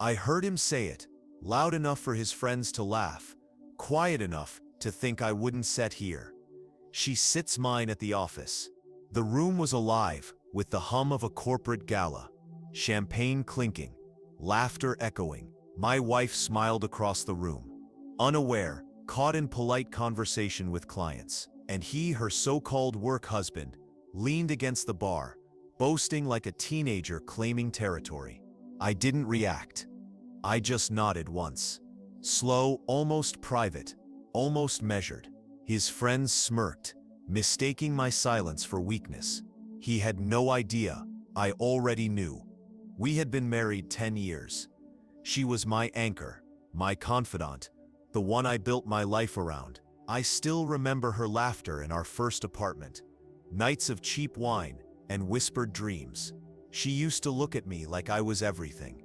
I heard him say it, loud enough for his friends to laugh, quiet enough to think I wouldn't sit here. She sits mine at the office. The room was alive with the hum of a corporate gala, champagne clinking, laughter echoing. My wife smiled across the room, unaware, caught in polite conversation with clients, and he, her so-called work husband, leaned against the bar, boasting like a teenager claiming territory. I didn't react. I just nodded once. Slow, almost private, almost measured. His friends smirked, mistaking my silence for weakness. He had no idea. I already knew. We had been married 10 years. She was my anchor, my confidant, the one I built my life around. I still remember her laughter in our first apartment. Nights of cheap wine and whispered dreams. She used to look at me like I was everything.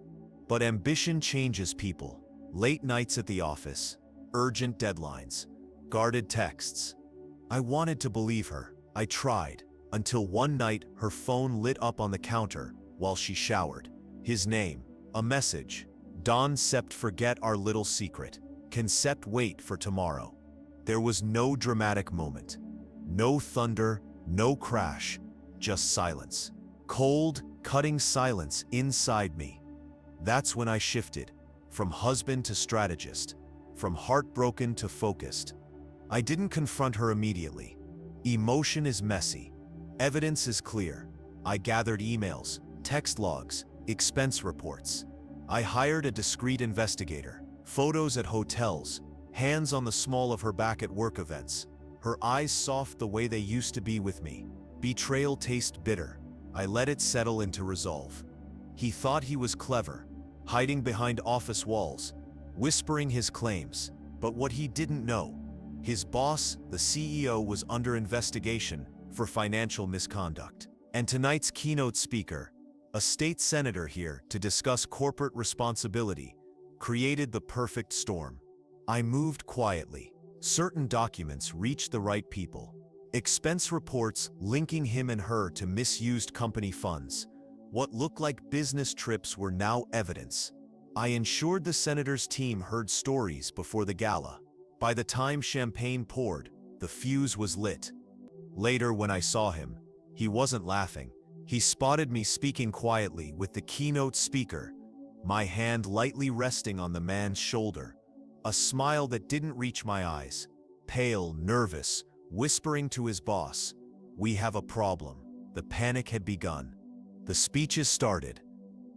But ambition changes people. Late nights at the office, urgent deadlines, guarded texts. I wanted to believe her. I tried, until one night her phone lit up on the counter while she showered. His name, a message. Don Sept, forget our little secret. Can Sept wait for tomorrow? There was no dramatic moment. No thunder, no crash, just silence. Cold, cutting silence inside me. That's when I shifted, from husband to strategist, from heartbroken to focused. I didn't confront her immediately. Emotion is messy. Evidence is clear. I gathered emails, text logs, expense reports. I hired a discreet investigator. Photos at hotels, hands on the small of her back at work events. Her eyes soft the way they used to be with me. Betrayal tastes bitter. I let it settle into resolve. He thought he was clever, hiding behind office walls, whispering his claims. But what he didn't know, his boss, the CEO, was under investigation for financial misconduct. And tonight's keynote speaker, a state senator here to discuss corporate responsibility, created the perfect storm. I moved quietly. Certain documents reached the right people. Expense reports linking him and her to misused company funds. What looked like business trips were now evidence. I ensured the senator's team heard stories before the gala. By the time champagne poured, the fuse was lit. Later, when I saw him, he wasn't laughing. He spotted me speaking quietly with the keynote speaker, my hand lightly resting on the man's shoulder. A smile that didn't reach my eyes. Pale, nervous, whispering to his boss, "We have a problem." The panic had begun. The speeches started.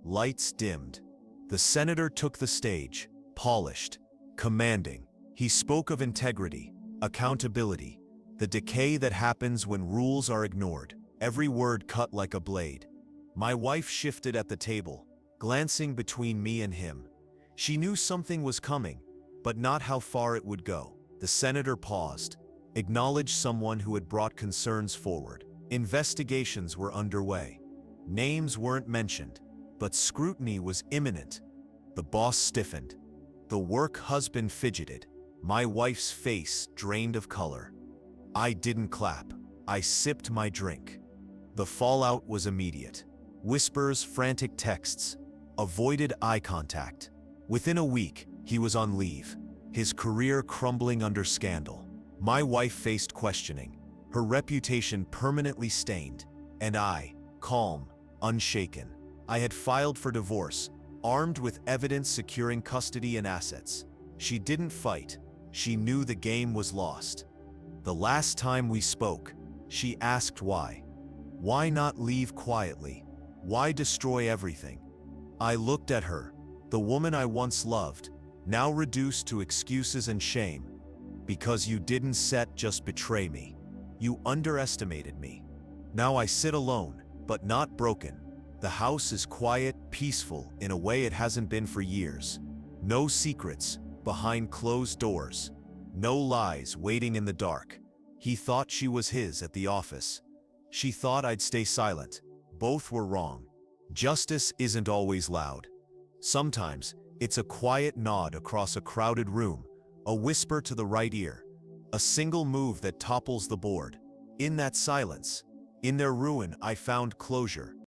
Lights dimmed. The senator took the stage, polished, commanding. He spoke of integrity, accountability, the decay that happens when rules are ignored. Every word cut like a blade. My wife shifted at the table, glancing between me and him. She knew something was coming, but not how far it would go. The senator paused, acknowledged someone who had brought concerns forward. Investigations were underway. Names weren't mentioned, but scrutiny was imminent. The boss stiffened. The work husband fidgeted. My wife's face drained of color. I didn't clap. I sipped my drink. The fallout was immediate. Whispers, frantic texts, avoided eye contact. Within a week, he was on leave, his career crumbling under scandal. My wife faced questioning, her reputation permanently stained, and I, calm, unshaken. I had filed for divorce, armed with evidence securing custody and assets. She didn't fight. She knew the game was lost. The last time we spoke, she asked why. Why not leave quietly? Why destroy everything? I looked at her, the woman I once loved, now reduced to excuses and shame. Because you didn't just betray me. You underestimated me. Now I sit alone, but not broken. The house is quiet, peaceful, in a way it hasn't been for years. No secrets behind closed doors. No lies waiting in the dark. He thought she was his at the office. She thought I'd stay silent. Both were wrong. Justice isn't always loud. Sometimes it's a quiet nod across a crowded room, a whisper to the right ear, a single move that topples the board. In that silence, in their ruin, I found closure.